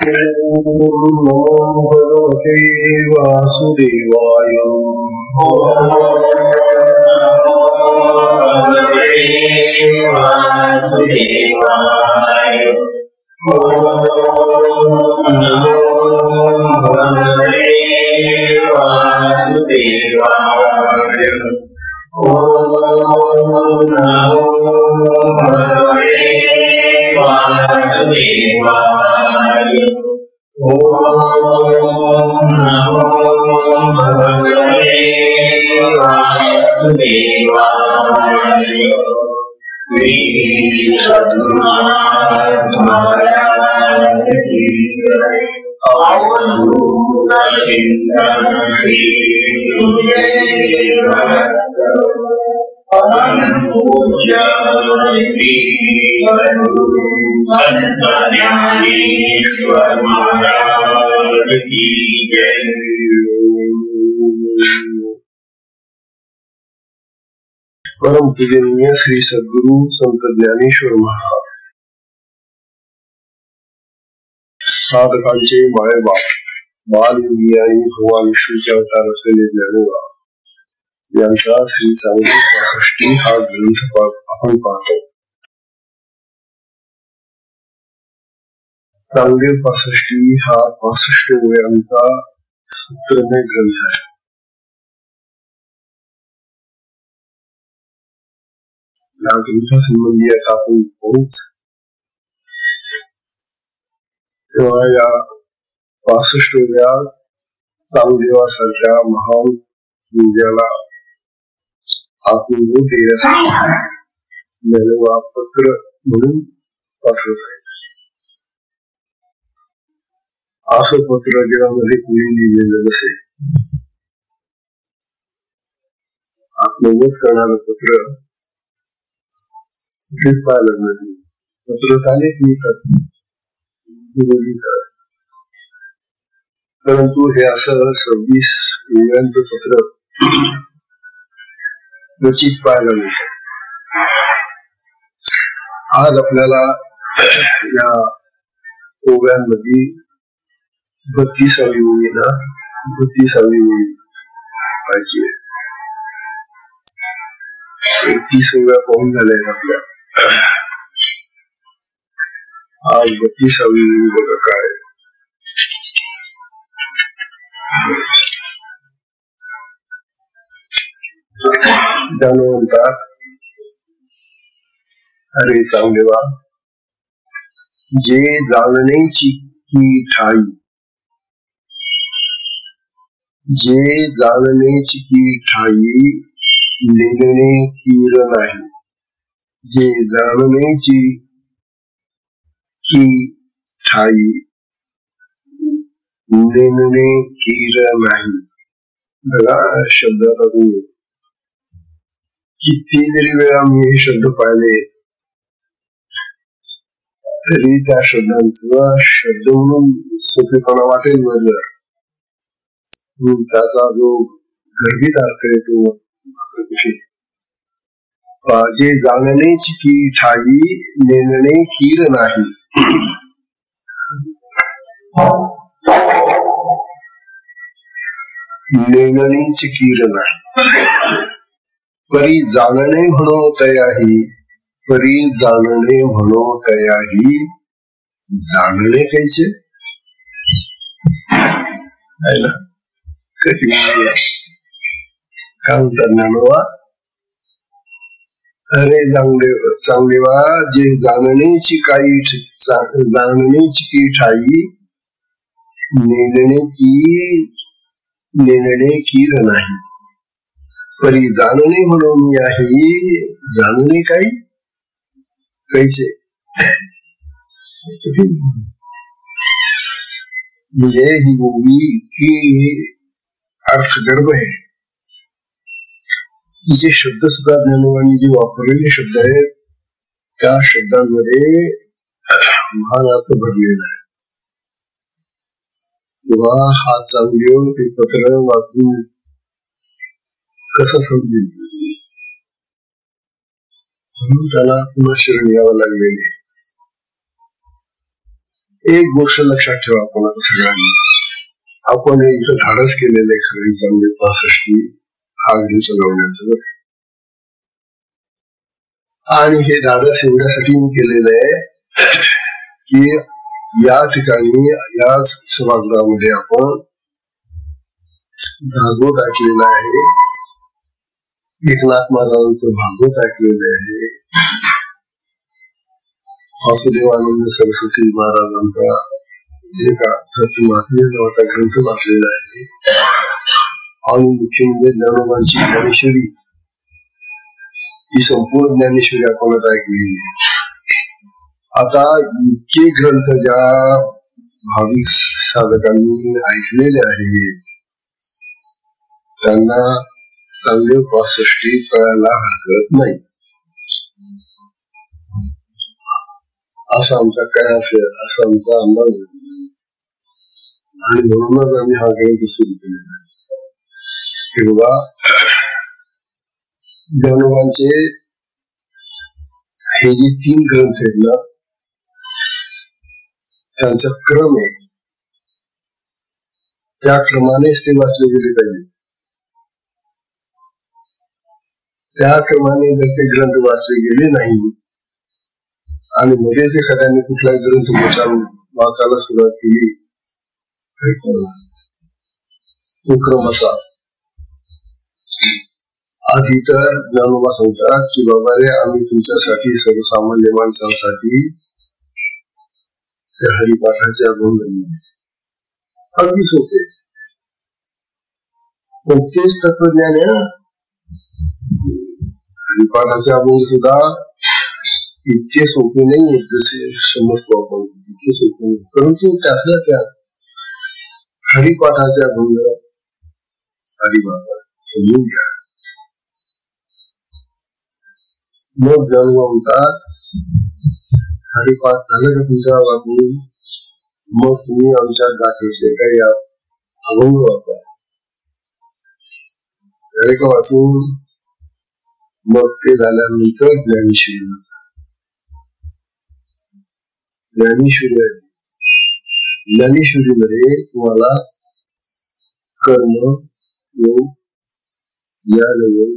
नमो भगवते वासुदेवाय। परम पूजनीय श्री सद्गुरु संत ज्ञानेश्वर महाराज साधकांचे मायबाप बालयोगी आणि भगवान विष्णूचे अवतार असलेले ज्ञानोबा यांचा श्री चांगदेव 65 हा ग्रंथ आपण पाहतो. चांगदेव 65 हा 65 वेळांचा सूत्रमय ग्रंथ आहे. या ग्रंथासंबंधी आता आपण पाहूच. तेव्हा या 65व्या चांगदेवासारख्या महान योग्याला आत्मबोध देण्यासाठी ज्ञानोबा पत्र म्हणून पाठवत आहे. असं पत्र जगामध्ये कोणी लिहिलेलं नसेल. आत्मबोध करणारं पत्र पाहायला मिळते. पत्र अनेक लिहितात, परंतु हे असं 26 ओव्यांचं पत्र क्वचित पाहायला मिळतं. आज आपल्याला या ओव्यांमध्ये 32वी ओळीला 32वी ओळी पाहिजे. 30 ओव्या पाहून झाल्या आपल्या. आज 32वी ओळी बघा काय. म्हणतात, अरे चांगदेवा, जे जाणण्याची की ठाई, जे जाणण्याची की ठाई नेणणे कीर नाही. जे जाणण्याची की ठाई नेणणे कीर नाही. बघा शब्दात अजून किती जरी वेळा मी हे शब्द पाहिले तरी त्या शब्दांचा शब्द म्हणून सोपेपणा वाटेल जर त्याचा जो गर्भित अर्थ येतो. जे जाणण्याची की ठाई नेणणे कीर नाही. नेणणीची कीर नाही. परी जाणणे म्हणो तयाही, परी जाणणे म्हणो तयाही जाणणे कैसे. काय म्हणतात ज्ञानोबा, अरे चांगदेवा, जे जाणण्याची की ठाई नेणणे कीर नाही. परी जाणणे म्हणून आहे जाणणे काही कैसे. म्हणजे ही ओवी इतकी अर्थगर्भ आहे. जे शब्द सुद्धा ज्ञानोबांनी जे वापरलेले शब्द आहेत त्या शब्दांमध्ये महान अर्थ भरलेला आहे. तेव्हा हा चांगदेव हे पत्र वाचून कसं समजेल म्हणून त्याला पुन्हा शरण यावं लागलेले. एक गोष्ट लक्षात ठेवा आपण आता सगळ्यांनी, आपण इथं धाडस केलेलं आहे खरं चांगले 65 हा ग्रंथ लावण्याचं, आणि हे धाडस एवढ्यासाठी मी केलेलं आहे की या ठिकाणी याच सभागृहामध्ये आपण भागवत ऐकलेलं आहे, एकनाथ महाराजांचं भागवत ऐकलेलं आहे, वासुदेवानंद सरस्वती महाराजांचा एका नावाचा ग्रंथ वाचलेला आहे, आणि मुख्य म्हणजे ज्ञानोबांची ज्ञानेश्वरी ही संपूर्ण ज्ञानेश्वरी आपण आता ऐकलेली आहे. आता इतके ग्रंथ ज्या भाविक साधकांनी ऐकलेले आहेत त्यांना चांगले 65 कळायला हरकत नाही असा आमचा काय असेल असा आमचा अंदाज, आणि म्हणूनच आम्ही हा ग्रंथ सुरू केलेला आहे. हे बघा, ज्ञानोबांचे हे जे 3 ग्रंथ आहेत ना त्यांचा क्रम आहे, त्या क्रमानेच ते वाचले गेले पाहिजे. त्या क्रमाने जर ते ग्रंथ वाचले गेले नाही आणि मध्येच एखाद्याने कुठला ग्रंथ वाचायला सुरुवात केली तो क्रम असा, आधी तर ज्ञानोबा सांगतात की बाबा रे आम्ही तुमच्यासाठी सर्वसामान्य माणसांसाठी हरिपाठाचे अभंग अगदी सोपे, पण तेच तत्वज्ञान आहे ना. हरिपाठाचे अभंग सुद्धा इतके सोपे नाही जसे समजतो आपण, इतके सोपे नाही, परंतु त्यातल्या त्यात हरिपाठाचे अभंग हरिभाषा समजून घ्या. मग ज्ञानोबा म्हणतात हरिपाठ झालं का तुमच्या वाचून, मग तुम्ही आमच्या गाठीतले काही अभंग वाचा, वाचून मग ते झाल्यानंतर ज्ञानेश्वरी वाचा. ज्ञानेश्वरीमध्ये तुम्हाला कर्म योग, ज्ञान योग,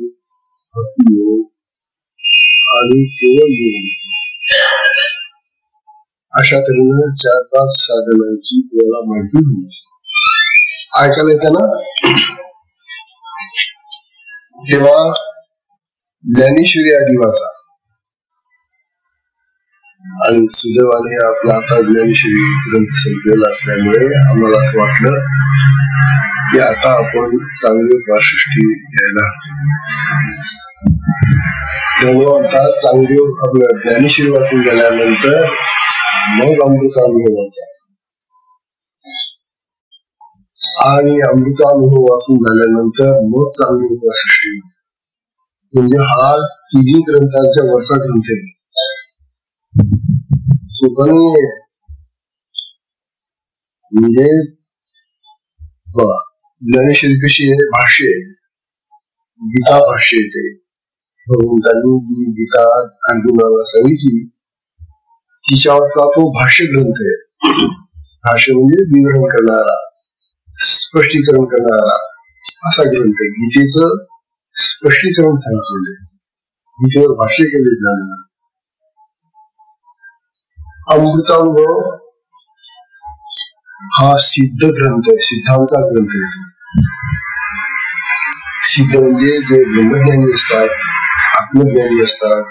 भक्ती योग आणि केवळ योग अशा तऱ्हेनं 4-5 साधनांची तुम्हाला माहिती होईल. ऐकायला येतं ना. तेव्हा ज्ञानेश्वरी आधी वाचा, आणि सुदैवाने आपला आता ज्ञानेश्वरी ग्रंथ संपलेला असल्यामुळे आम्हाला असं वाटलं की आता आपण चांगले 65 घ्यायला म्हणतात. चांगले आपलं ज्ञानेश्वरी वाचून गेल्यानंतर मग अमृतानुभव वाचा, आणि अमृतानुभव वाचून झाल्यानंतर मग चांगली 65, म्हणजे हा 3 ग्रंथांच्या वरचा ग्रंथ आहे. सुखनी म्हणजे बघा ज्ञानेश्वरी कशी आहे, भाष्य आहे, गीता भाष्य येते. भगवंतांनी जी गीता अर्जुनाला सांगितली तिच्यावरचा तो भाष्य ग्रंथ आहे. भाष्य म्हणजे विवरण करणारा, स्पष्टीकरण करणारा असा ग्रंथ आहे. गीतेचं स्पष्टीकरण सांगितलेलं आहे, गीतेवर भाष्य केले जाणार. अमृतानुभव हा सिद्ध ग्रंथ आहे, सिद्धांचा ग्रंथ आहे. सिद्ध म्हणजे जे ब्रह्मज्ञानी असतात, आत्मज्ञानी असतात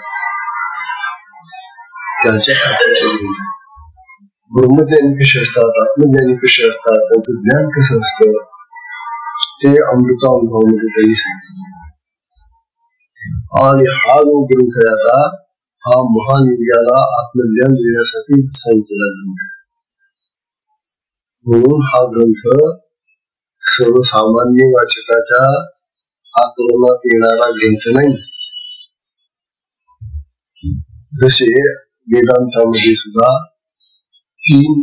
त्यांच्या ब्रह्मज्ञानी कसे असतात, आत्मज्ञानी कसे असतात, त्यांचं ज्ञान कसं असतं ते अमृतानुभवामध्ये काही सांगितलं. आणि हा जो ग्रंथ आहे आता हा महानिर्याला आत्मज्ञान देण्यासाठी सांगितलेला ग्रंथ. म्हणून हा ग्रंथ सर्वसामान्य वाचकाच्या आकलनात येणारा ग्रंथ नाही. जसे वेदांतामध्ये सुद्धा 3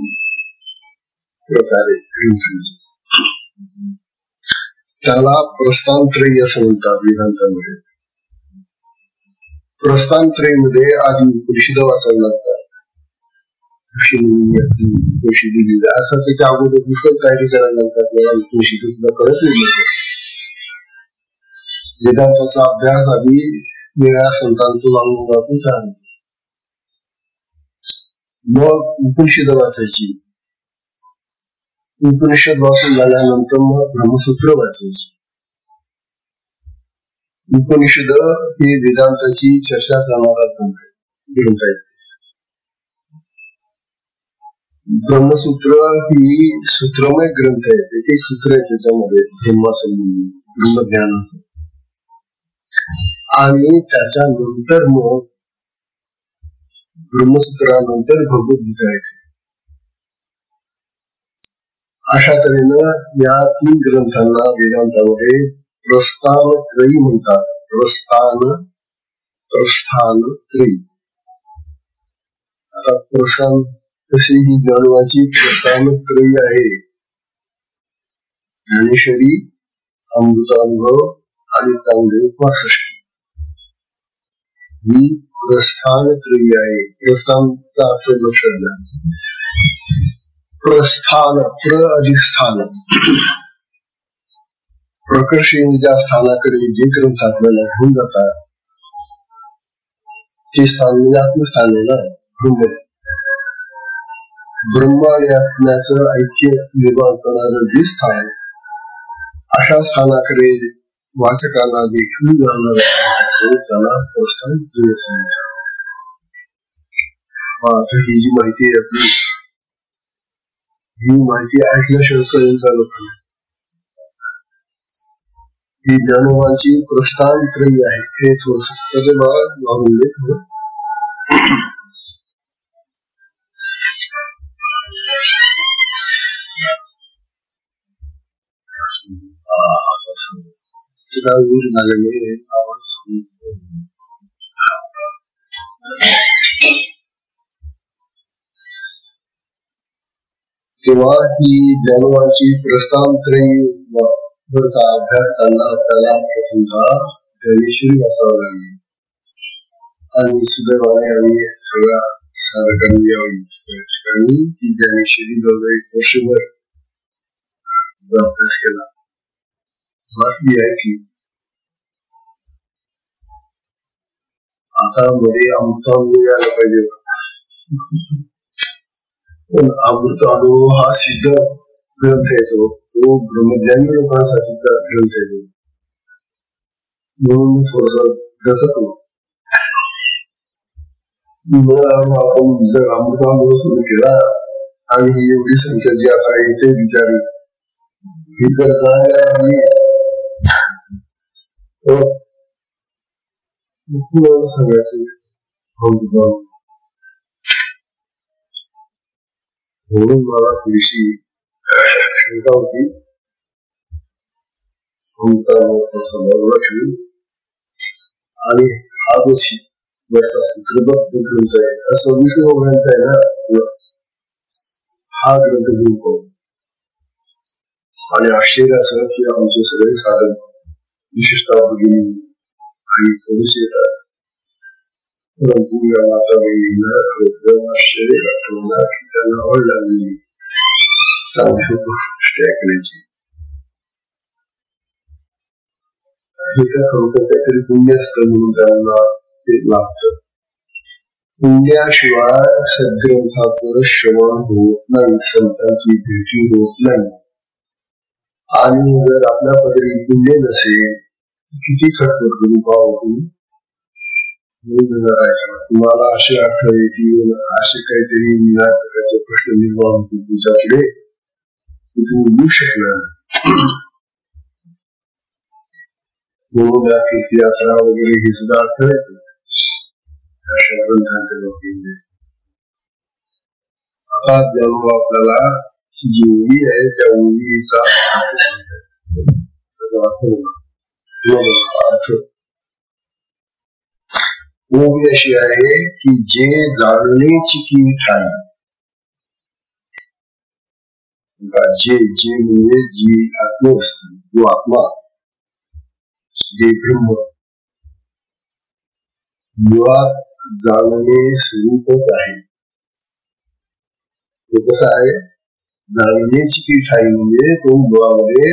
प्रकारे ग्रंथ, त्याला प्रस्थानत्रयी असं म्हणतात. वेदांतामध्ये प्रस्थानत्रयीमध्ये आधी उपनिषद वाचायला लागतात, ऋषी दिली असं त्याच्या अगोदर पुष्कळ तयारी करायला लागतात. आपल्याला ऋषी सुद्धा कळत नाही. वेदांताचा अभ्यास आधी वेगळ्या संतांचं वांगून झाला, मग उपनिषद वाचायची. उपनिषद वाचून झाल्यानंतर मग ब्रह्मसूत्र वाचायची. उपनिषद हे वेदांताची चर्चा करणारा ग्रंथ आहे. ब्रह्मसूत्र ही सूत्रमय ग्रंथ आहे. एक एक सूत्र आहे त्याच्यामध्ये ब्रह्मासंबंधी, ब्रह्मज्ञानाचं. आणि त्याच्यानंतर मग ब्रह्मसूत्रानंतर भगवद्गीता येते. अशा तऱ्हेनं या 3 ग्रंथांना वेदांतामध्ये प्रस्थानत्रयी म्हणतात. प्रस्थानत्रयी. आता प्रस्थान तशी ही ज्ञानवाची प्रस्थानत्रयी आहे. ज्ञानेश्वरी, अमृतानुभव आणि चांगले 65 ही प्रस्थानत्रयी आहे. प्रस्थानचा अर्थ लक्षात घ्या. प्रस्थान, प्र अधिक स्थान. प्रकर्षण ज्या स्थानाकडे जे ग्रंथ आपल्याला घेऊन जातात ते स्थान म्हणजे आत्मस्थान आहे ना, ब्रह्म. ब्रह्म आणि आत्म्याचं ऐक्य निर्माण करणारं जे स्थान, अशा स्थानाकडे वाचकाला जे घेऊन जाणार आहे त्याला प्रस्थान म्हणतात. ही जी माहिती आहे आपली, ही माहिती ऐकल्याशिवाय कळून चालू करणे. ही ज्ञानोबाची प्रस्थानत्रयी आहे. हे थोडस लावून दे थोडं. झालेले आवाज तेव्हा ही ज्ञानोबाची प्रस्थानत्रयी अभ्यास करताना आपल्याला प्रथमतः ज्ञानेश्वरी वाचावं लागेल. आणि सुदैवाने आम्ही सगळ्या साधकांनी यावी ती ज्ञानेश्वरी जवळ 1 वर्षभर अभ्यास केला. वाचली आहे की आता मध्ये अमृतानुभव यायला पाहिजे. पण अमृतानुभव हा सिद्ध ग्रंथ येतो, तो ब्रह्मज्ञानी लोकांसाठीचा ग्रंथ येतो. म्हणून थोडस रसतो. आपण जर अमृतानुभव सुरू केला आणि ही एवढी संख्या जी आता येते विचारली ही करताना म्हणून मला थोडीशी शंका होती. आणि हा जो वरचा सूत्रबद्ध ग्रंथ आहे, हा 26 ओघांचा आहे ना, हा ग्रंथ घेऊन पाहू. आणि आश्चर्य असं की आमचे सगळे साधक, विशेषतः भगिनी आणि थोडेसे माता बहिणींना आश्चर्य दाखवणार की त्यांना आवड लागली चांगली गोष्ट ऐकण्याची. हे काहीतरी पुण्य असतं म्हणून त्यांना ते लागतं. पुण्याशिवाय सद्ग्रंथाचं श्रवण होत नाही, संतांची भेटी होत नाही. आणि जर आपल्या पदरी पुण्य नसेल किती खटपट करू पाहू. तुम्हाला असे अडथळे येतील, असे काहीतरी प्रकारचे प्रश्न निर्माण होतील तुमच्याकडे, तुम्ही येऊ शकणार. म्हणून तीर्थयात्रा वगैरे हे सुद्धा अडथळेच अशा ग्रंथांच्या बाबतीमध्ये. आता जेव्हा आपल्याला जी ओळी आहे त्या ओळीचा अर्थ ओवी अशी आहे की जे जाणण्याची की ठाई. जे जे म्हणजे जी आत्मवस्तू, जो आत्मा, जे ब्रह्म, मुळात जाणणे स्वरूपच आहे. ते कसं आहे, जाणण्याची ती ठाई म्हणजे तो मुळामध्ये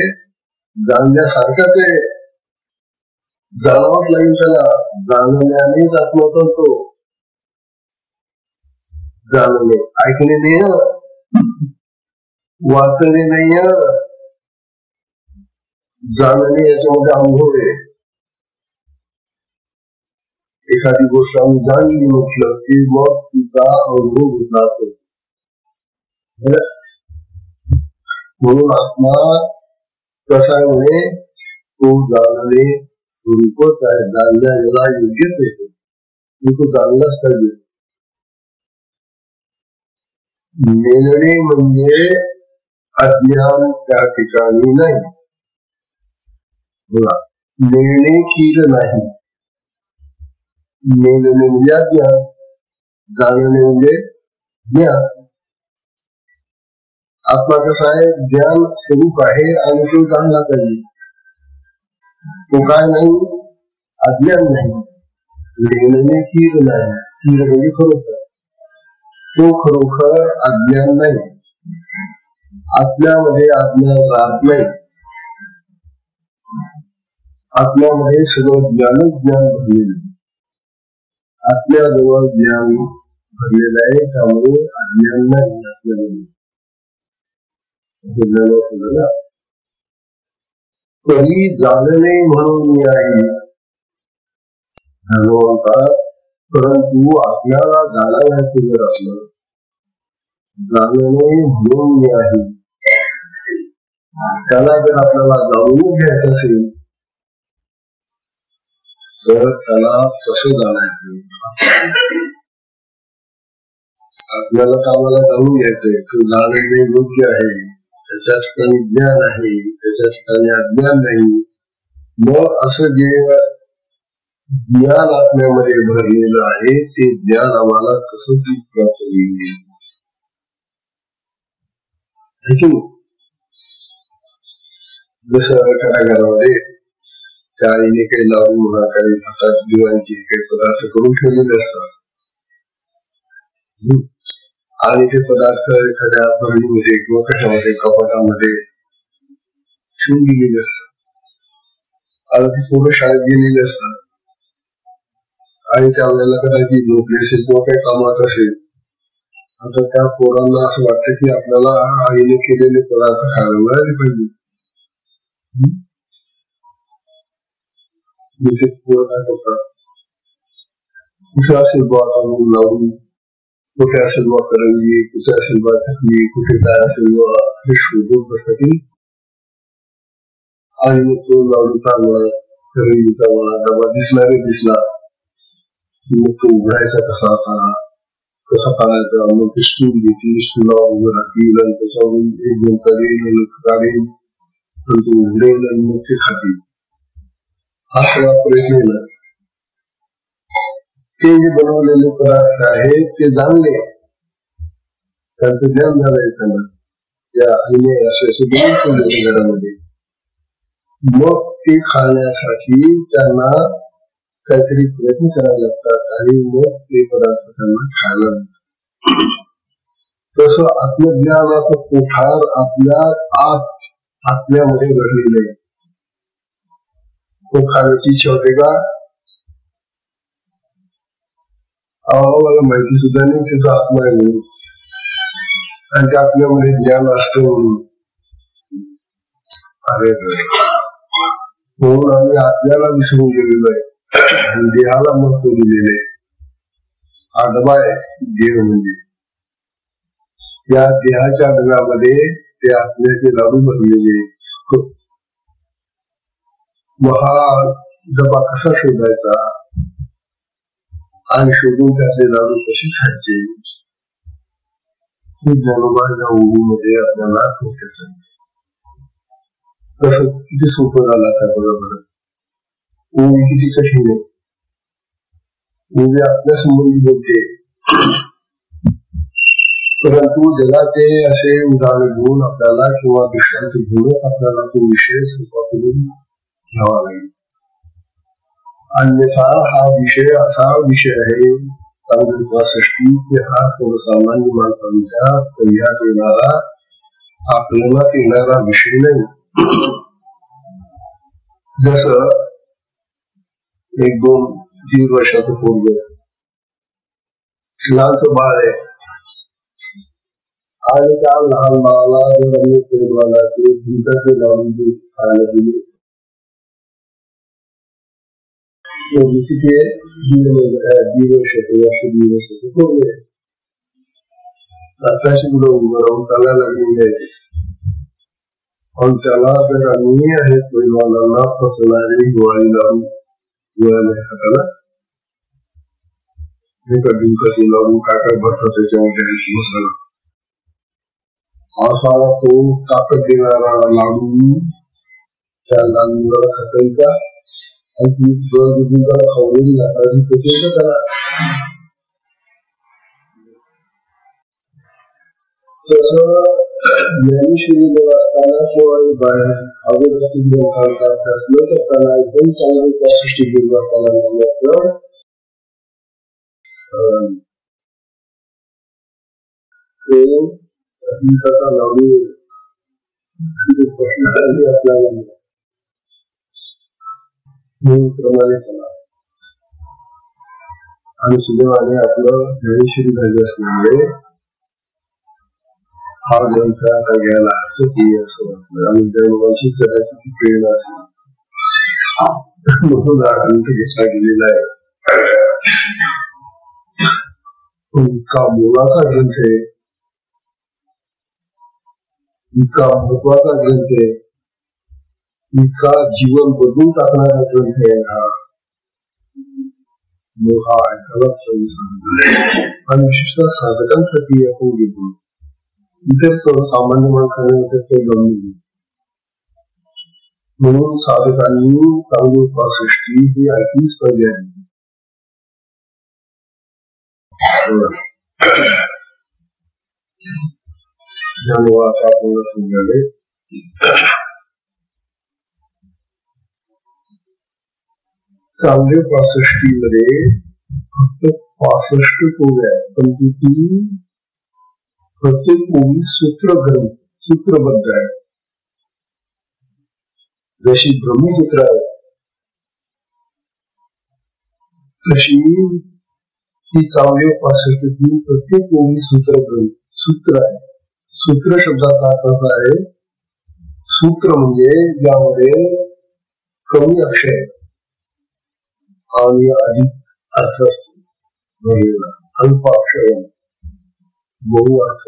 जाणण्यासारखाच आहे, जाणवाच लागेल त्याला. जाणण्यानेच आत्मा करतो. जाणणे ऐकणे नाही, वाचणे नाही, जाणणे याच्यामध्ये अनुभव आहे. एखादी गोष्ट आम्ही जाणली म्हटलं की मग तिचा अनुभव घेतला असेल. म्हणून आत्मा कसा आहे म्हणे, तो जाणणे स्वरूपच आहे. जाणण्याला योग्यच आहे, तो जाणलाच पाहिजे. मेलणे म्हणजे अज्ञान त्या ठिकाणी नाही. बघा, मेळणे कीड नाही. मेलणे म्हणजे अज्ञान, जाणणे म्हणजे ज्ञान. आत्मा कसा आहे, ज्ञान स्वरूप आहे आणि तो जाणला पाहिजे. तो काय नाही, अज्ञान नाही. मेलणे कीड नाही. कीड म्हणजे खरोखर, तो खरोखर अज्ञान नाही. आत्म्यामध्ये अज्ञान राहत नाही. आत्म्यामध्ये सगळं ज्ञानच ज्ञान भरलेलं. आत्म्याजवळ ज्ञान भरलेलं आहे, त्यामुळे अज्ञान नाही आत्म्यामध्ये. तरी जाणणे म्हणून आहे म्हणतात. परंतु आपल्याला जाणायचं जर असलं, जाणणे म्हणून आहे, त्याला जर आपल्याला जाणून घ्यायचं असेल तर त्याला कसं जाणायचं? आपल्याला कामाला जाणून घ्यायचंय, तो जाणणे योग्य आहे, त्याच्या ठिकाणी ज्ञान आहे, त्याच्या ठिकाणी अज्ञान नाही. मग असं जे ज्ञान आत्म्यामध्ये भरलेलं आहे ते ज्ञान आम्हाला कसं प्राप्त होईल? जसं एखाद्या घरामध्ये त्या आईने काही लावून म्हणा, काही हातात दिवाळीचे काही पदार्थ करून ठेवलेले असतात आणि ते पदार्थ एखाद्या भरणीमध्ये किंवा कशामध्ये कपाटामध्ये ठेवून दिलेले असतात. आणि ते थोडं शाळेत गेलेले असतात आणि त्यावेळेला कदाचित झोपले असेल किंवा काही कामात असेल. आता त्या पोरांना असं वाटतं की आपल्याला आईने केलेले पदार्थ खायला मिळाले पाहिजे. पोरं काय करतात, कुठे असेल बा लावून, कुठे असेल बा करंजी, कुठे असेल बा चकली, कुठे काय असेल बा हे शोधून बसतात. आणि तो लावणीचा म्हणा, करंजीचा म्हणा डबा दिसला रे दिसला, मग तो उघडायचा कसा, कसा काढायचा. मग ते स्टूल घेतील, स्टूलावर उभं राहतील आणि त्याच्यावरून एक जण चढेल, काढेल, तो उघडेल आणि मग ते खातील. हा सगळा प्रयत्न आहे. ते जे बनवलेले पदार्थ आहेत ते जाणले, त्यांचं ज्ञान झालंय त्यांना, त्या आईने असे बनवून ठेवले घरामध्ये. मग ते खाण्यासाठी त्यांना काहीतरी प्रयत्न करावे लागतात आणि मग ते पदार्थ त्यांना खायला लागतात. तसं आत्मज्ञानाचं कोठार आपल्या आत्म्यामध्ये घडलेलं आहे. तो खाण्याची इच्छा होते का? मला माहिती सुद्धा नाही त्याचा आत्मा आहे म्हणून, आणि त्या आत्म्यामध्ये ज्ञान असतं म्हणून. अरे म्हणून आम्ही आत्म्याला विसरून गेलेलो आहे आणि देहाला महत्व दिलेले आहे. हा डबा आहे देह म्हणजे. या देहाच्या डब्यामध्ये ते आत्म्याचे लाडू भरलेले. मग हा डबा कसा शोधायचा आणि शोधून त्यातले लाडू कसे खायचे हे ज्ञानोबाच्या ओळीमध्ये आपल्याला थोडक्यात सांगते. तसं किती सोपं झालं आता बरोबर. ओळी किती कठीण आहे. ओळी आपल्या संबंधी बोलते, परंतु जगाचे असे उदाहरण घेऊन आपल्याला किंवा दृष्टांत घेऊनच आपल्याला तो विषय सोपा करून घ्यावा लागेल. अन्यथा हा विषय असा विषय आहे चांगली 65 हा सर्वसामान्य माणसांच्या पहिल्यात येणारा आपल्याला येणारा विषय नाही. जसं 1-2-3 वर्षाचं पोरग लहानचं बाळ आहे आणि त्या लहान बाळाला जर आम्ही पैलवानाचे भिंताचे लावून खायला दिले किती 1.5 वर्षाचं 1.5 वर्षाचं पोरग आहे. आताशी पुढे उभं राहून चालायला लागलेले आहे. पण त्याला जर आम्ही आहे पैलवानांना फसवणारे हिवाळी लावून हिवाळ्या हाताला भिंताचे लावून काय भरतात त्याच्यामध्ये मसाला असा तो ताकद देणारा लाडू त्या लहान मुलाला खातायचा आणि ती त्याला खावलेली घालायची त्याचे त्याला तसं ज्ञानेश्वरी असताना किंवा बाहेर अगोदर ग्रंथांचा न करताना एकदम चांगले सृष्टी केली असताना लावली प्रश्न आपल्याला प्रमाणे केला आणि सुदैवाने आपलं ज्ञानेश्वरी झाले असल्यामुळे हा ग्रंथ आता घ्यायला असं वाटलं आणि दैवांशी करायची प्रेरणा असेल म्हणून हा ग्रंथ घेतला गेलेला आहे. इतका मोलाचा ग्रंथ आहे, इतका महत्वाचा ग्रंथ आहे, इतका जीवन बदलून टाकणारा ग्रंथ आहे हा आणि विशेषतः साधकांसाठी आपण घेतो. इतर सर्वसामान्य माणसाने असं काही गमन नाही. म्हणून साधकांनी चांगली उपासृष्टी ही ऐकलीच पाहिजे. धन्यवाद आपल्याला समजाले. चांगल्या 65 मध्ये फक्त 65 सोहळ्या आहेत, पण ती प्रत्येक ओळी सूत्रबद्ध आहे. जशी ब्रह्मसूत्र आहे तशी ही चांगली 65 प्रत्येक ओळी सूत्र आहे. सूत्र शब्दाचा अर्थ आहे, सूत्र म्हणजे ज्यामध्ये कमी अक्षर आणि अधिक अर्थ असतो. अल्प अक्षर बहु अर्थ.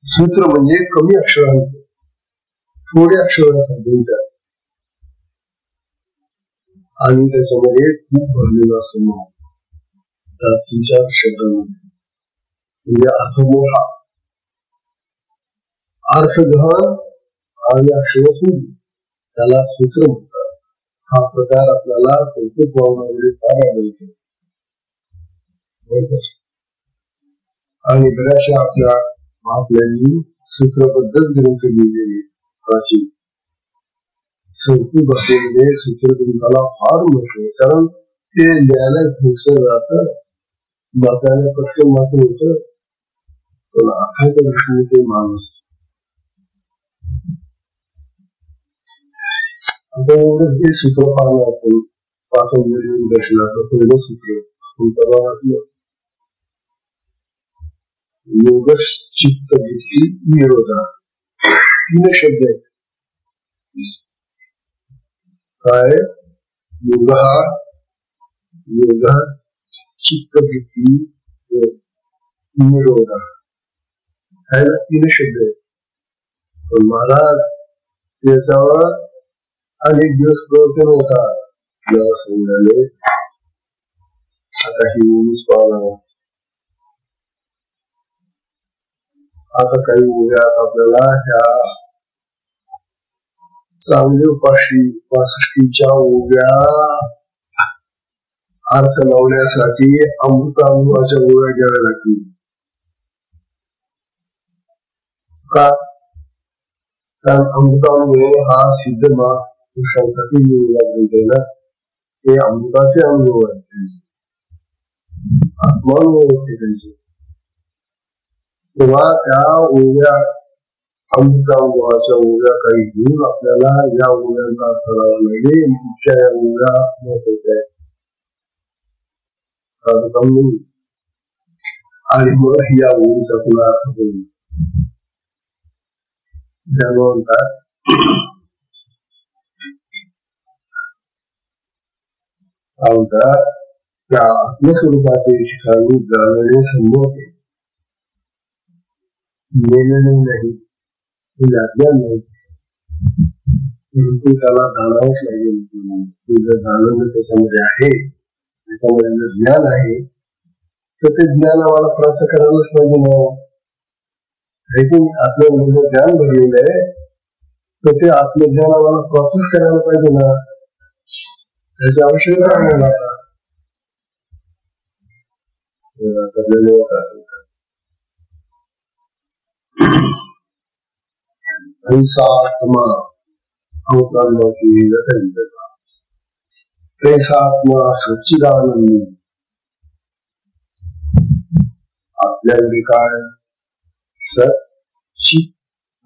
सूत्र म्हणजे कमी अक्षरांचं थोड्या अक्षरांचा आणि त्याच्यामध्ये खूप भरलेला समूह 3-4 शब्दांमध्ये म्हणजे अर्थ मोठा अर्थ गहन आणि अक्षर त्याला सूत्र म्हणतात. हा प्रकार आपल्याला संस्कृत वावरणामध्ये फार आढळतो आणि बऱ्याचशा आपल्या महात्म्यांनी सूत्रबद्दल ग्रंथ लिहिलेले प्राचीन संस्कृत भाषेमध्ये सूत्र ग्रंथाला फार महत्व आहे. कारण ते लिहायला घुसर जातं, वाचायला पटकन वाचन होतं, पण अर्थाच्या दृष्टीने ते मान असत. आता एवढं हे सूत्र पाहणं आपण पाठवलेले दर्शनाचं पहिलं सूत्र आपण परवा वाचलं. योग चित्त वृत्ती निरोधा 3 शब्द आहेत. काय योग चित्त वृत्ती निरोधा ह्याला 3 शब्द आहेत. पण महाराज त्याच्यावर अनेक दिवस प्रवचन होता. समजाले आता ही उंच पाहणार. आता काही उद्यात आपल्याला ह्या चांगली 65च्या उभ्या अर्थ लावण्यासाठी अमृतानुभवाच्या गोळ्या घ्याव्या लागतील. का? कारण अमृतानुभव हा सिद्ध मार्ग पुरुषांसाठी लिहिलेला ग्रंथ आहे ना. ते अमृताचे अनुभव आहेत. मन होते त्यांचे, तेव्हा त्या ओव्या अमृतानुभवाच्या ओव्या काही घेऊन आपल्याला या ओव्यांचा अर्थ करावा लागेल. इतक्या या ओव्या महत्वाच्या आहेत आणि मग या ओळीचा तुला अर्थ होईल. म्हणतात त्या आत्मस्वरूपाचे ठिकाणी जाणणे संभव आहे, मेलेले नाही, अज्ञान नाही, परंतु त्याला जाणावंच लागेल. जर जाणवलं त्याच्यामध्ये आहे, त्याच्यामध्ये जर ज्ञान आहे तर ते ज्ञान आम्हाला प्राप्त करायलाच पाहिजे ना. आत्मज्ञान ज्ञान भरलेलं आहे तर ते आत्मज्ञान आम्हाला प्रोसेस करायला पाहिजे ना. त्याची आवश्यकता आहे मला आत्मा अवतारणाची तैसात्मा सच्चिदानंद. आपल्याकडे काय सच्चित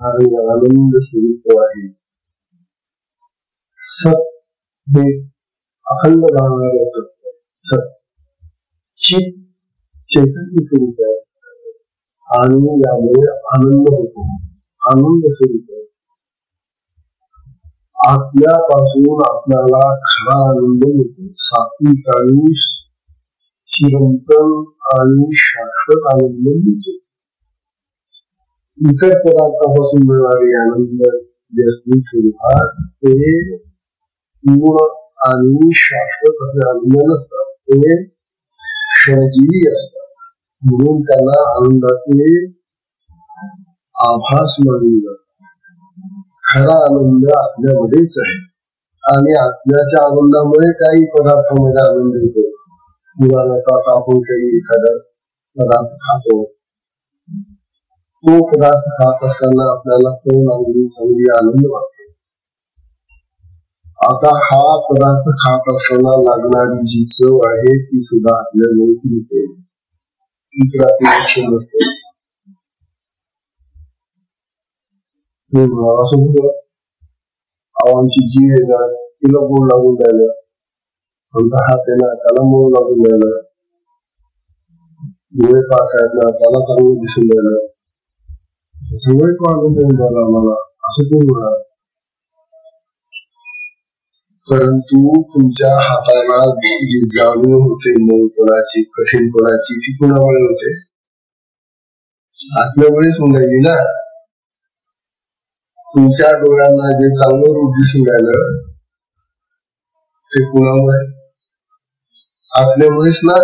आणि आनंद स्वरूप आहे. सत हे अखंड राहणारे तत्व, सच्चित चैतन्य स्वरूप आहे आणि यामुळे आनंद होतो, आनंद स्वरूप आहे. आत्म्यापासून आपल्याला खरा आनंद मिळतो, सात्विक आणि चिरंतन आणि शाश्वत आनंद मिळतो. इतर पदार्थापासून मिळणारे आनंद जे असतील स्वरूपात ते पूर्ण आणि शाश्वत असे आनंद नसतात, ते क्षणजीवी असतात. म्हणून त्यांना आनंदाचे आभास मानले जातात. खरा आनंद आपल्यामध्येच आहे आणि आत्म्याच्या आनंदामुळे काही पदार्थांमध्ये आनंद येतो. उदाहरणार्थ आपण काही एखादा पदार्थ खातो, तो पदार्थ खात असताना आपल्याला चव लागली, चांगली आनंद वाटतो. आता हा पदार्थ खात असताना लागणारी जी चव आहे ती सुद्धा आपल्यामुळेच मिळते, इतरांचे लक्षण नसते. आवांची जीव येणार, तिला गोड लागून राहिलं, आमचा हात येणार त्याला मोड लागून राहिलं, डोळे पास आहेत ना त्याला चांगलं दिसून राहिलं, सगळे तो आनंद येऊन राहिला आम्हाला असं कोण म्हणा. परंतु तुमच्या हाताला जी जाणीव होते मऊपणाची, कठीणपणाची, ती कुणामुळे होते? आपल्यामुळेच होऊन राहिली ना. तुमच्या डोळ्यांना जे चांगलं रूप दिसून राहिलं ते कुणामुळे? आपल्यामुळेच ना.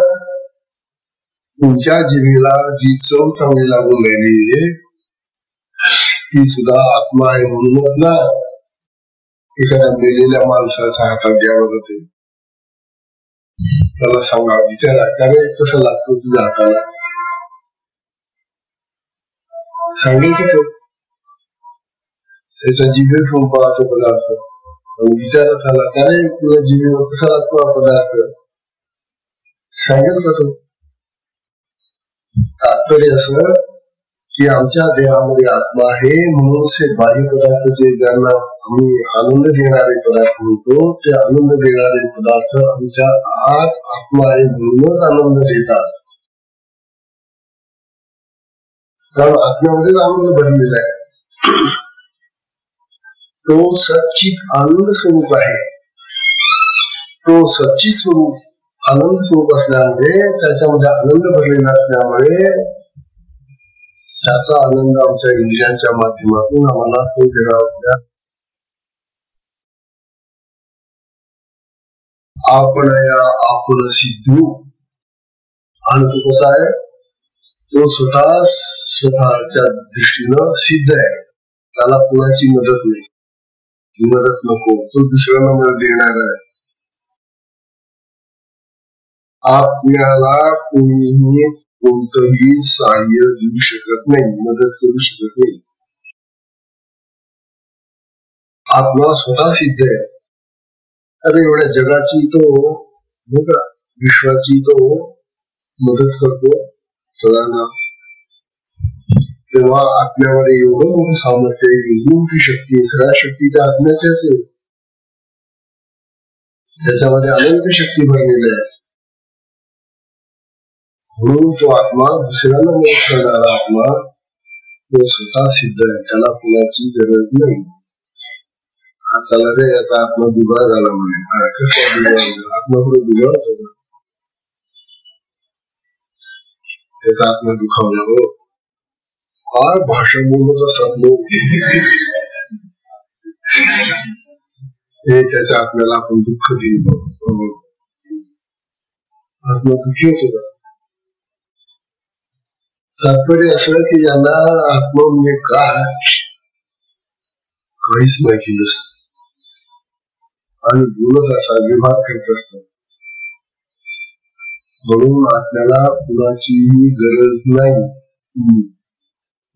तुमच्या जिभेला जी चव चांगली लागून राहिली ती सुद्धा आत्मा आहे म्हणूनच ना. एखाद्या मेलेल्या माणसाच्या हातात द्यावं होते, त्याला सांगा, विचारा काय कसं लागतो तुझ्या हाताला, सांगेल का तो? त्याच्या जिभेवर सोपा तो पदार्थ विचारा त्याला, काय तुझ्या जिभेवर कसा लागतो हा पदार्थ, सांगेल का तो? तात्पर्य असं की आमच्या देहामध्ये आत्मा आहे म्हणून ते बाह्य पदार्थ जे ज्यांना आम्ही आनंद देणारे पदार्थ म्हणतो, ते आनंद देणारे पदार्थ आमच्या आत आत्मा आहे म्हणूनच आनंद देतात. कारण आत्म्यामध्येच आनंद भरलेला आहे. तो सच्चित आनंद स्वरूप आहे. तो सच्चित स्वरूप आनंद स्वरूप असल्यामुळे त्याच्यामध्ये आनंद भरलेला असल्यामुळे त्याचा आनंद आमच्या इंद्रियांच्या माध्यमातून आम्हाला तो देणार. आपण या आपण सिद्धू आणि तो कसा आहे, तो स्वतःच्या दृष्टीनं सिद्ध आहे, त्याला कोणाची मदत नाही, मदत नको, तो दुसऱ्यांना मदत देणार आहे. आपल्याला कोणीही कोणतंही सहाय्य देऊ शकत नाही, मदत करू शकत नाही. आत्मा स्वतः सिद्ध आहे. अरे एवढ्या जगाची तो विश्वाची तो मदत करतो सगळ्यांना, तेव्हा आपल्यामध्ये एवढं मोठं सामर्थ्य, एवढी मोठी शक्ती, सगळ्या शक्ती त्या आत्म्याच्याच आहे. त्याच्यामध्ये अनंत शक्ती भरलेली आहे. म्हणून तो आत्मा दुसऱ्याला मदत करणारा आत्मा तो स्वतः सिद्ध आहे, त्याला कुणाची गरज नाही. त्याला रे याचा आत्मा दुबळा झाला म्हणे, कसा दुबळा झाला? आत्मा पुढे दुबळा होता, त्याचा आत्मा दुखावला. हो, फार भाषा बोलत असतात लोक, हे त्याच्या आत्म्याला आपण दुःख देऊ, आत्मा दुःखी होतो. तात्पर्य असं की ज्यांना आत्मा म्हणजे काय काहीच माहिती नसतं आणि बोलत असतात, विभाग करत असतात. म्हणून आपल्याला कुणाचीही गरज नाही,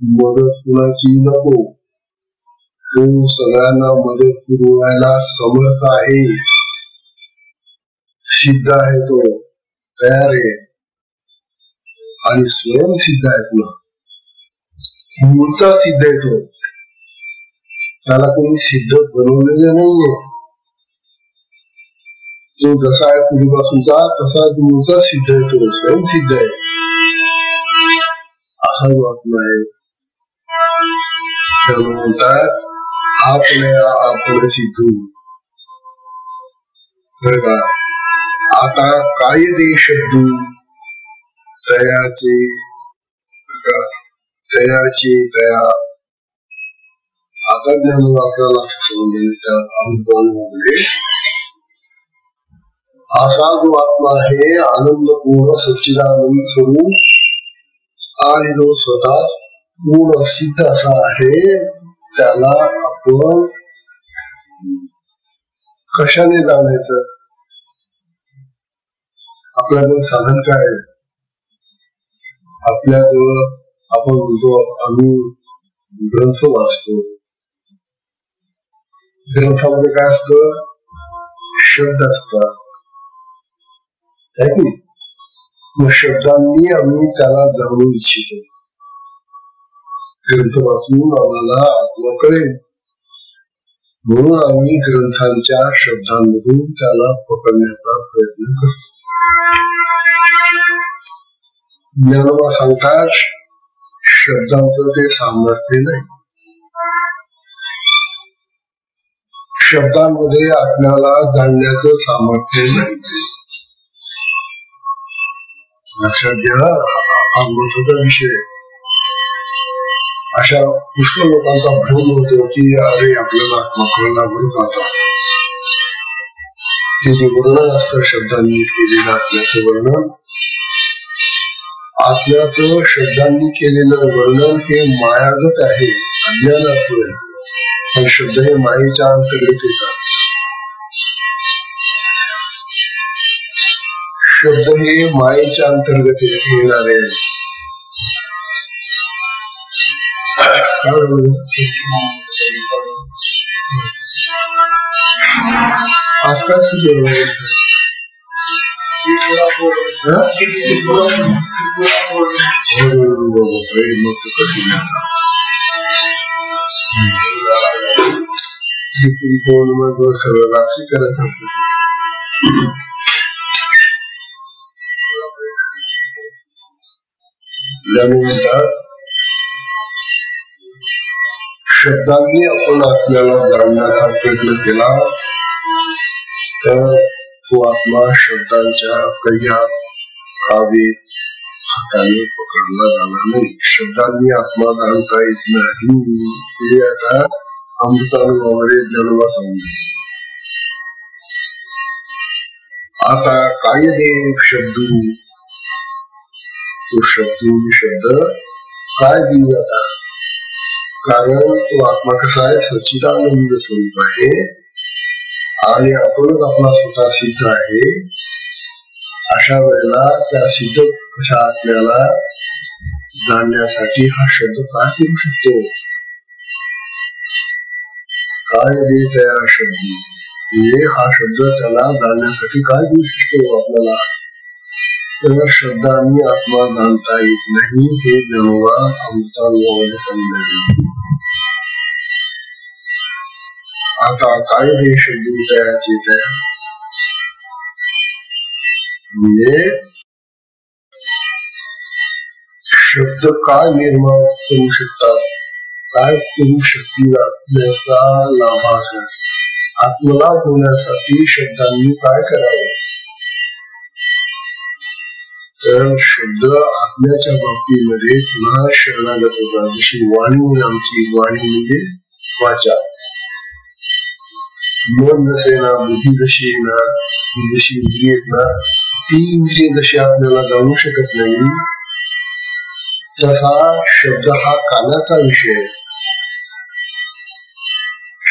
मदत कुणाची नको. तो सगळ्यांना मदत पुरवायला समर्थ आहे, सिद्ध आहे, तो तयार आहे आणि स्वयंसिद्ध आहे. तुला मूळचा सिद्ध आहे, तो त्याला कोणी सिद्ध बनवलेलं नाहीये. तो जसा आहे पूर्वीपासूनचा तसा मूळचा सिद्ध आहे, तो स्वयंसिद्ध आहे. असा जो आत्मा आहे त्याला म्हणतात आपल्या आपण सिद्धू. बरं का, आता काय दे शब्दू तयाचे तया. आता ज्ञान आपल्याला समजले अनुभवामध्ये असा जो आत्मा आहे आनंदपूर्ण सच्चिदानंद स्वरूप आणि जो स्वतः पूर्ण सिद्ध असा आहे, त्याला आपण कशाने जाणायचं? आपल्याजवळ साधन काय आहे? आपल्याजवळ आपण म्हणतो आम्ही ग्रंथ वाचतो, ग्रंथामध्ये काय असतं? शब्द असतात. मग शब्दांनी आम्ही त्याला जाणू इच्छितो. ग्रंथ वाचून आम्हाला आत्मा कळेल, म्हणून आम्ही ग्रंथांच्या शब्दांमधून त्याला पकडण्याचा प्रयत्न करतो. ज्ञानोबा सांगतात शब्दांचं ते सामर्थ्य नाही. शब्दांमध्ये आपल्याला जाणण्याचं सामर्थ्य नाही. लक्षात घ्या, हा महत्वाचा विषय. अशा पुष्कळ लोकांचा भ्रम होतो की अरे आपल्याला आत्मा कळला म्हणून जाता. हे जे वर्णन असतं शब्दांनी केलेलं आत्म्याचं वर्णन, आत्म्याचं शब्दांनी केलेलं वर्णन हे मायागत आहे, अज्ञानाचं आहे. पण शब्द हे मायेच्या अंतर्गत येतात. शब्द हे मायेच्या अंतर्गत येणारे आहे. आज काय सुद्धा सगळं रात्री करत असत. शब्दांनी आपण आपल्याला जाणण्याचा प्रयत्न केला तर तो आत्मा शब्दांच्या कैयात कावेत हाताने पकडला जाणार नाही. शब्दांनी आत्मा जाणता येत नाही. हे आता अमृतानुभवामध्ये ज्ञानोबा समजले. आता काय देव शब्दू, तो शब्द काय देऊ आता? कारण तो आत्मा कसा आहे? सच्चिदानंद स्वरूप आहे आणि आपणच आपला स्वतः सिद्ध आहे. अशा वेळेला त्या सिद्ध कशा आपल्याला जाणण्यासाठी हा शब्द काय करू शकतो? काय दे त्या शब्द, म्हणजे हा शब्द त्याला जाणण्यासाठी काय देऊ शकतो आपल्याला? तर शब्दांनी आत्मा जाणता येत नाही हे जणवा अमृतानुभवाने समजले. आता काय हे शब्द तयाचे तया म्हणजे शब्द काय निर्माण करू शकतात, काय करू शकतील याचा लाभास आत्मलाभ होण्यासाठी शब्दांनी काय करावे. तर शब्द आत्म्याच्या बाबतीमध्ये पुन्हा शरणागत होता. जशी वाणी आमची वाणी म्हणजे वाचा, मन जसे ना, बुद्धी जशी ना, जशी इंद्रिय ना, ती इंद्रिय जशी आपल्याला जाणू शकत नाही तसा शब्द हा कानाचा विषय आहे.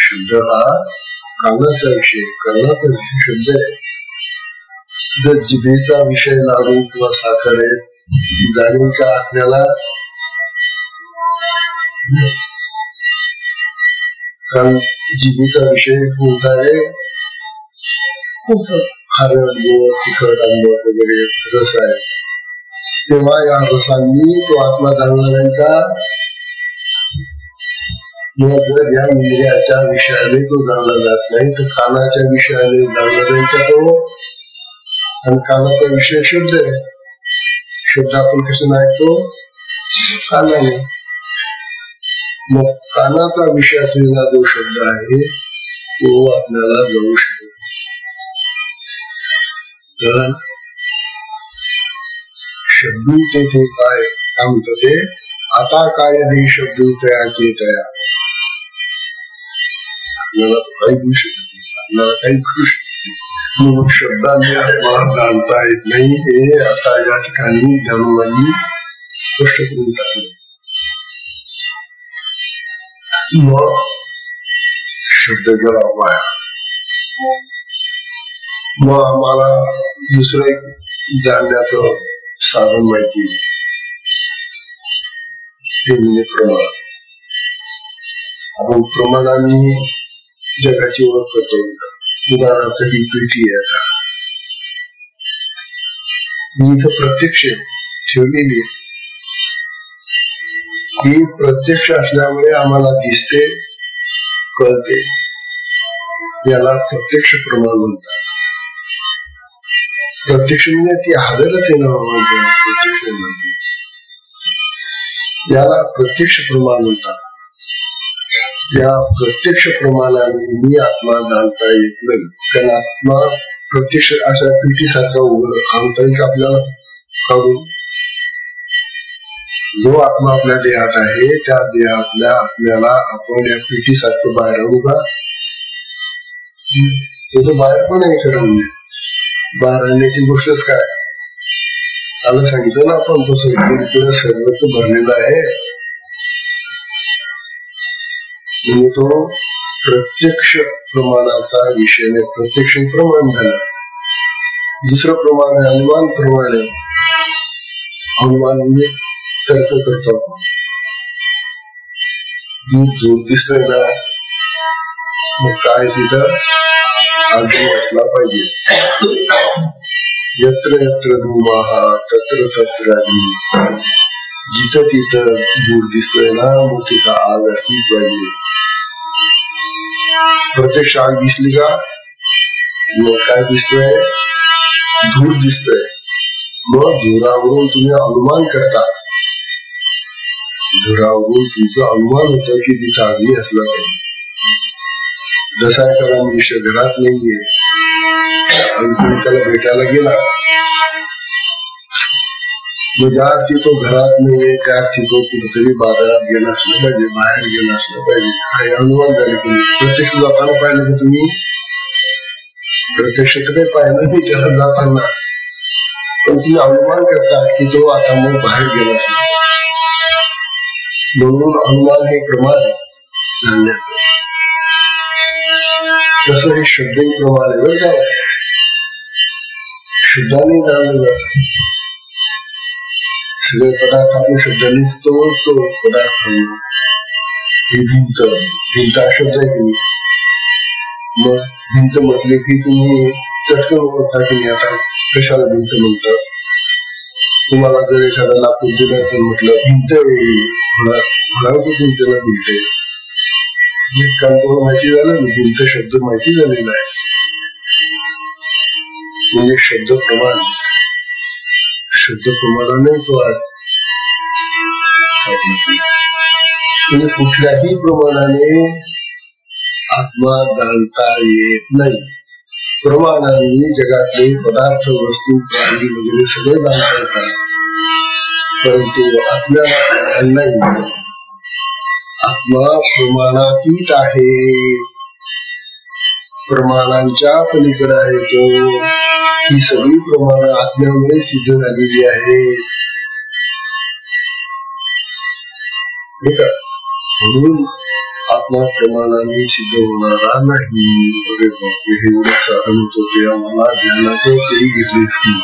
शब्द हा कानाचा विषय, कानाचा विषय शब्द आहे. जर जिभेचा विषय लाडू किंवा साखर आहे जाणून का आपल्याला, कारण जिभेचा विषय कोणता आहे, खूप खारट गोड तिखट आंबट वगैरे रस आहे. तेव्हा या रसांनी तो आत्मा जाणणाऱ्यांचा जर या इंद्रियाच्या विषयाने तो जाणला जात नाही तर कानाच्या विषयाने जाणणाऱ्यांचा तो, आणि कानाचा विषय शब्द आहे. शब्द आपण कसं ऐकतो, कानाने. मग कानाचा विषय असलेला जो शब्द आहे तो आपल्याला जाऊ शकतो. तर शब्दूचे ते काय म्हणतो ते, आता काय हे शब्दूतयाचे तया आपल्याला काही होऊ शकत नाही, आपल्याला काही करू शकत नाही. मग शब्दाने आत्मा जाणता येत नाही हे आता या ठिकाणी ज्ञानोबांनी स्पष्ट करून टाकलं. मग शब्द गेला वाया. मग आम्हाला दुसरं एक जाणण्याचं साधन माहिती, ते म्हणजे प्रमाण. आपण प्रमाणाने जगाची ओळख करतो. उदाहरणार्थ ही पेटी आहे, आता मी इथं प्रत्यक्ष ठेवलेली, ही प्रत्यक्ष असल्यामुळे आम्हाला दिसते, कळते, याला प्रत्यक्ष प्रमाण म्हणतात. प्रत्यक्ष म्हणजे ती हवेलाच येणं प्रत्यक्ष म्हणते, याला प्रत्यक्ष प्रमाण म्हणतात. या प्रत्यक्ष प्रमाणाने मी आत्मा जाणता येत नाही. त्याला आत्मा प्रत्यक्ष अशा पेटीसारखा आणता येईल आपल्याला काढून. जो आत्मा आपल्या देहात आहे त्या देहातल्या आपल्याला आपण या पेटीसारखं बाहेर आणू का, तो बाहेर पण आहे. खरं म्हणजे बाहेर आणण्याची गोष्टच काय, त्याला सांगितलं ना आपण, तो सगळीकडे सर्वत्र भरलेला आहे. म्हणजे तो प्रत्यक्ष प्रमाणाचा विषय, प्रत्यक्ष प्रमाण झाला. दुसरं प्रमाण आहे अनुमान प्रमाण आहे. अनुमान म्हणजे तर्क करतो आपण. दूर दिसतोय ना, मग काय तिथं आधी असला पाहिजे. यत्र यत्र धूमाः तत्र तत्र अग्निः. जिथं तिथं धूर दिसतोय ना, मग तिथं आग असली पाहिजे. प्रत्यक्ष आग दिसली का, मग काय दिसतोय, धूर दिसतोय. मग धुरावरून तुम्ही अनुमान करता, धुरावरून तुमचं अनुमान होतं की तिथं अग्नी असला पाहिजे. जसा एखादा मनुष्य घरात नाहीये आणि तुम्ही त्याला भेटायला गेला, मग ज्या अर्थी तो घरात नाहीये त्या अर्थी तो कुठेतरी बाजारात गेला असलं पाहिजे, बाहेर गेला असलं पाहिजे. काही अनुमान झाले तुम्ही प्रत्यक्ष जाताना पाहिलं की तुम्ही प्रत्यक्ष तर काही पाहिलं नाही त्याला जाताना, पण तुम्ही अनुमान करता की तो आता मग बाहेर गेला असला. म्हणून अनुमान हे प्रमाण जाणण्याचं. तसं हे शब्द प्रमाण आहे. बरं का, शब्दाने जाणलं जातं. सगळे पदार्थ आपण शब्दाने तो पदार्थ. ही भिंत हा शब्द आहे की, मग भिंत म्हटले की तुम्ही चटकन ओळखता की आता कशाला भिंत म्हणतात. तुम्हाला जर एखादा लाकूड दिलं तर म्हटलं भिंत भिंतला भिंत कानकोण माहिती झालं ना, भिंत शब्द माहिती झालेला आहे. म्हणजे शब्द प्रमाणाने तो म्हणजे कुठल्याही प्रमाणाने आत्मा जाणता येत नाही. प्रमाणाने जगातले पदार्थ, वस्तू, प्राणी वगैरे सगळे जाणता येतात, परंतु आपल्याला नाही. आत्मा प्रमाणातीत आहे, प्रमाणांच्या पलीकडे आहे तो. ही सगळी प्रमाण आत्म्यामुळे सिद्ध झालेली आहेत. म्हणून आत्मा प्रमाणाने सिद्ध होणारा नाही. हे एवढं साधन होतं ते आम्हाला ज्ञानाचं तरी घेतलेच की,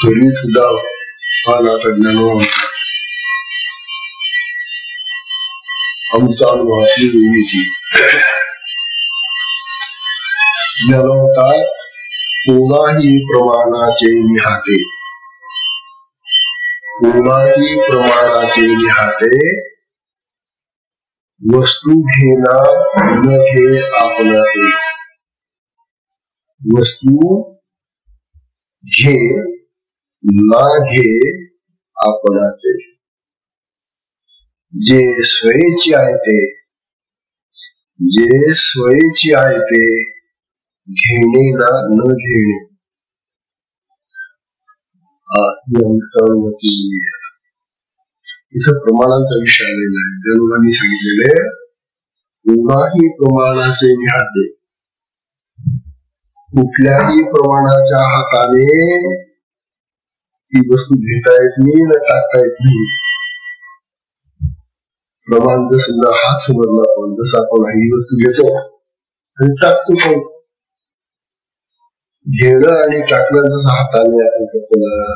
तरी सुद्धा हा नाटक ज्ञान आमचा अनुभवातली वेगळी ज्ञान होता. कोणाही प्रमाणाचे निहाते, कोणाही प्रमाणाचे निहाते, वस्तू घेना न घे आपणाते. वस्तू घे ना घे आपणाते. जे स्वयेची आहे ते, जे स्वयेची आहे ते घेणे ना न घेणे. इथं प्रमाणांचा विषय आलेला आहे. त्या लोकांनी सांगितलेले कोणाही प्रमाणाचे निहाते, कुठल्याही प्रमाणाच्या हाताने ती वस्तू घेता येत नाही ना टाकता येत नाही. प्रमाण जर समजा हात समजला आपण, जसं आपण ही वस्तू घेतो आणि टाकतो, पण घेणं आणि टाकणं जसं हाताने आपण करतो ना,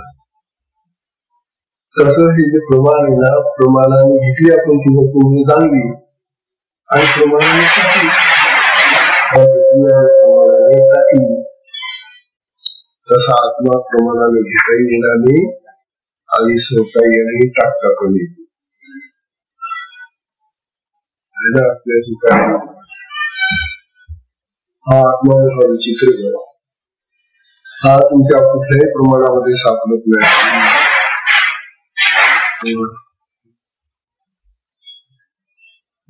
तसं हे जे प्रमाण आहे ना, प्रमाणाने घेतली आपण ती वस्तू म्हणजे चांगली आणि प्रमाणाने टाकली, तसा आत्मा प्रमाणाने घेताही येणार नाही आणि सोडता येणार टाकता पण येईल. आपल्या हा आत्मा मोठा विचित्र बघा, हा तुमच्या कुठल्याही प्रमाणामध्ये सापडत नाही.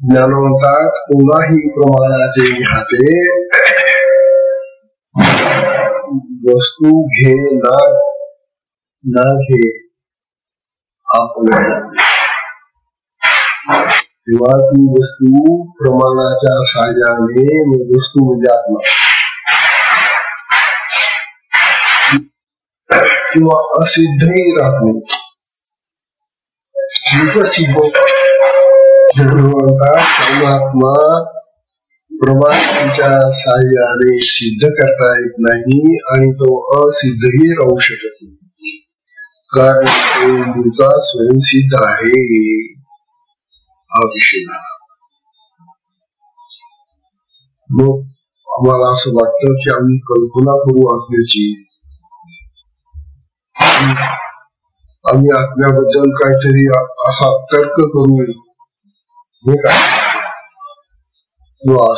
ज्ञानवंतात कोणाही प्रमाणाचे निहाते, वस्तू घे ना घे आपल्या. तेव्हा ती वस्तू प्रमाणाच्या साहाय्याने, वस्तू म्हणजे आत्मा किंवा असिद्धही राहत नाही. सिद्ध परमात्मा प्रमाणाच्या साहाय्याने सिद्ध करता येत नाही आणि तो असिद्धही राहू शकत नाही, कारण तो मूळचा स्वयंसिद्ध आहे. हा विषय. मग आम्हाला असं वाटतं की आम्ही कल्पना करू आत्म्याची, आम्ही आत्म्याबद्दल काहीतरी असा तर्क करू, हे काय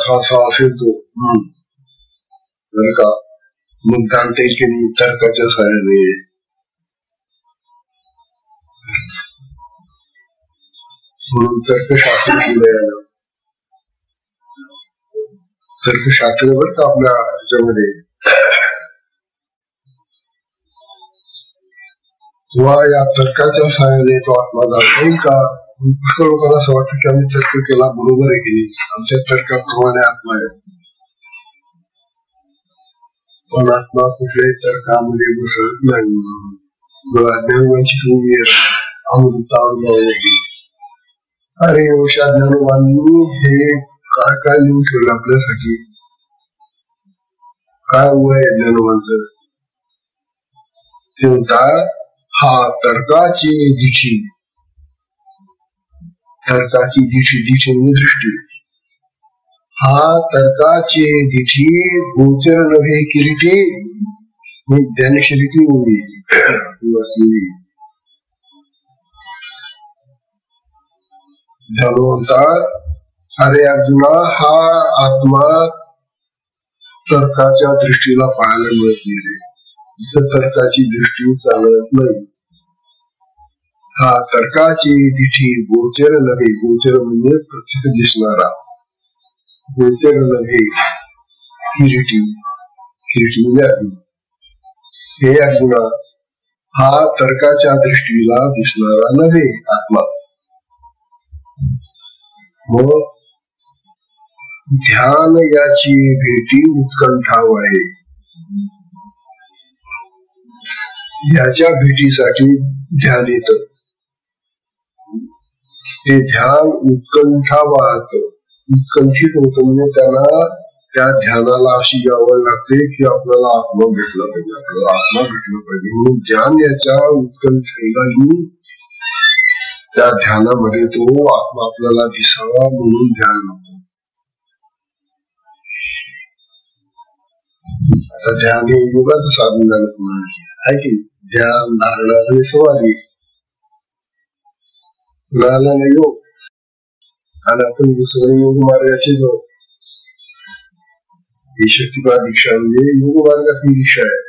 असा असेल तो बर का, मग जाणता येईल की नाही तर्काच्या सहाय्याने. म्हणून तर्कशास्त्र दिलं. तर्कशास्त्र बर का आपल्या ह्याच्यामध्ये किंवा या तर्काच्या सहाय्याने तो आत्मा जाणता येईल का? पुष्कळ लोकांना असं वाटतं की आम्ही तर्क केला बरोबर आहे की आमच्या तर्काप्रमाणे आत्मा आहे, पण आत्मा कुठल्याही तर्कामध्ये बसत नाही. ज्ञानवांची तुम्ही अमृता अनुभव नाही. अरे अशा ज्ञानवांनी हे काय काय लिहून ठेवलं आपल्यासाठी, काय वय आहे ज्ञानवांचं. ते म्हणतात हा तर्काची दिशी, तर्काची दिशी दृष्टी, हा तर्काची दिशी गोचर नव्हे किरीटी, ज्ञानशरीती होईल. म्हणतात, अरे अर्जुना, हा आत्मा तर्काच्या दृष्टीला पाहायला मिळत नाही. इथं तर्काची दृष्टी चालत नाही. हा तर्काची दिठी गोचर नव्हे. गोचर म्हणजे प्रत्यक्ष दिसणारा, गोचर नव्हे. किरीटी, किरीटी म्हणजे अर्जुन. हे अर्जुना, हा तर्काच्या दृष्टीला दिसणारा नव्हे आत्मा. मग ध्यान याची भेटी उत्कंठाव आहे. याच्या भेटीसाठी ध्यान येत. ते ध्यान उत्कंठावात, उत्कंठित होत. म्हणजे त्याला त्या ध्यानाला अशी आवड लागते की आपल्याला आत्मा भेटला पाहिजे, आपल्याला आत्मा भेटला पाहिजे. म्हणून ध्यान याच्या उत्कंठेला येऊन त्या ध्यानामध्ये तो आत्मा आपल्याला दिसावा म्हणून ध्यान लागतो. आता ध्यान हे योगाचं साधन झालं आहे की ध्यान, धारणा आणि समाधी मिळाला योग. आणि आपण दुसरं योग मार्गाचे जो ही शक्तिपात दीक्षा म्हणजे योग मार्गातली दीक्षा आहे.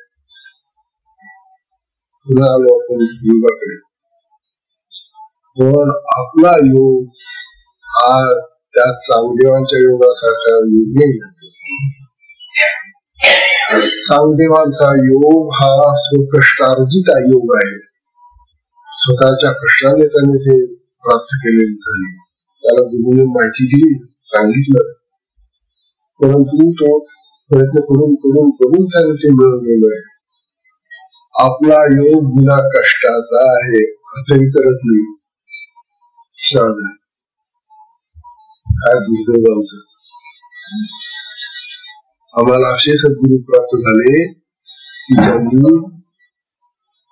पुन्हा आलो आपण योगाकडे. पण आपला योग हा त्या चांगदेवांच्या योगासारखा योग नाही. चांगदेवांचा योग हा स्वकष्टार्जित योग आहे. स्वतःच्या कष्टाने त्याने ते प्राप्त केलेले झाले. त्याला गुरुने माहिती दिली, सांगितलं, परंतु तो प्रयत्न करून करून करून त्याने ते मिळवलेलं आहे. आपला योग बिना कष्टाचा आहे असंही करत नाही. काय दुर्दैव आमचं. आम्हाला असे सद्गुरू प्राप्त झाले की ज्यांनी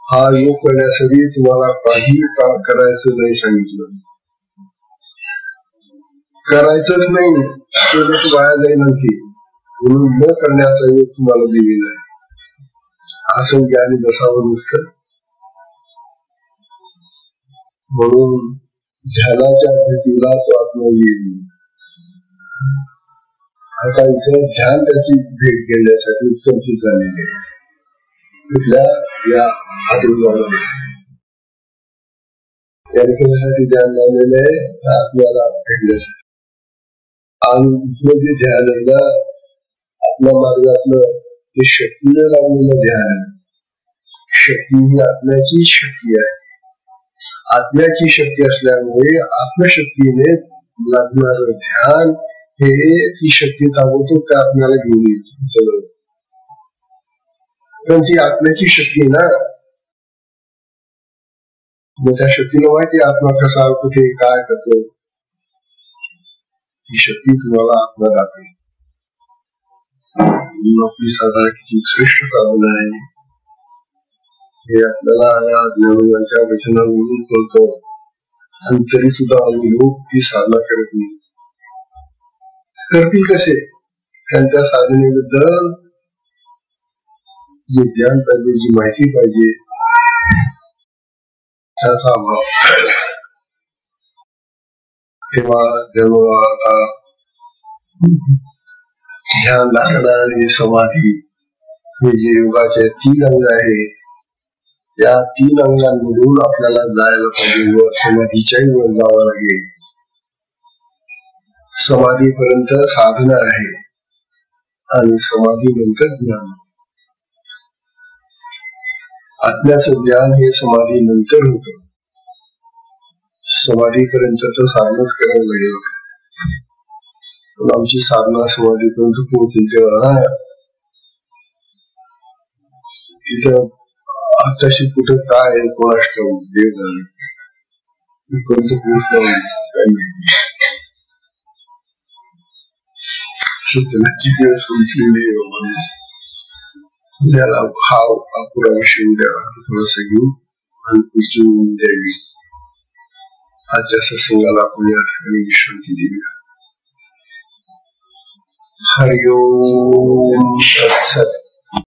हा योग करण्यासाठी तुम्हाला काही काम करायचं नाही सांगितलं. करायचंच नाही तर वाया जाईल आणखी, म्हणून न करण्याचा योग तुम्हाला दिलेला आहे. असं ज्ञानी बसावं नुसतं. म्हणून ध्यानाच्या भेटीला तो आत्मा येईल. आता इथे ध्यान त्याची भेट घेण्यासाठी उत्कंठित झालेली आहे. कुठल्या या आत्मभावाने या ठिकाणी ध्यान लावलेलं आहे आत्म्याला भेटण्यासाठी. आणि जे ध्यान आहे ना, आपल्या मार्गातलं हे शक्तीने लावलेलं ध्यान आहे. शक्ती ही आत्म्याची शक्ती आहे. आत्म्याची शक्ती असल्यामुळे आत्मशक्तीने लागणार ध्यान हे ती शक्ती ताबडतोब त्या आत्म्याला घेऊन येते. पण ती आत्म्याची शक्ती ना, मग त्या शक्तीला माहिती आत्मा कसा कुठे काय करतो. ही शक्ती तुम्हाला आत्मा दाखवेल. आपली साधना किती श्रेष्ठ साधना आहे हे आपल्याला या ज्ञानोबांच्या वचनावरून कळतो. आणि तरी सुद्धा आम्ही लोक ती साधना करत नाही. करतील कसे? त्यांच्या साधनेबद्दल जे ज्ञान पाहिजे, जी माहिती पाहिजे, त्याचा अभाव. तेव्हा जेव्हा आता ध्यान, धारणा आणि समाधी हे जे योगाचे 3 अंग आहे, त्या 3 अंगांमधून आपल्याला जायला पाहिजे व समाधीच्याही वर जावं लागेल. समाधीपर्यंत साधना आहे आणि समाधी नंतर ज्ञान. आत्म्याचं ज्ञान हे समाधी नंतर होत. समाधीपर्यंत तर साधनाच करायला लागेल. पण आमची साधना समाधीपर्यंत पोहोचेल तेव्हा तिथं आताशी कुठं काय कोणास ठाऊक देव झालं कोणतं पोहोचलं काय माहिती. सत्याची वेळ संपलेली त्याला भाव अपुरा विषय उद्या थोडासा घेऊ आणि पुढची द्यावी. आजच्या सत्संगाला आपण या ठिकाणी विश्रांती देऊया. हरिओम तत्सत.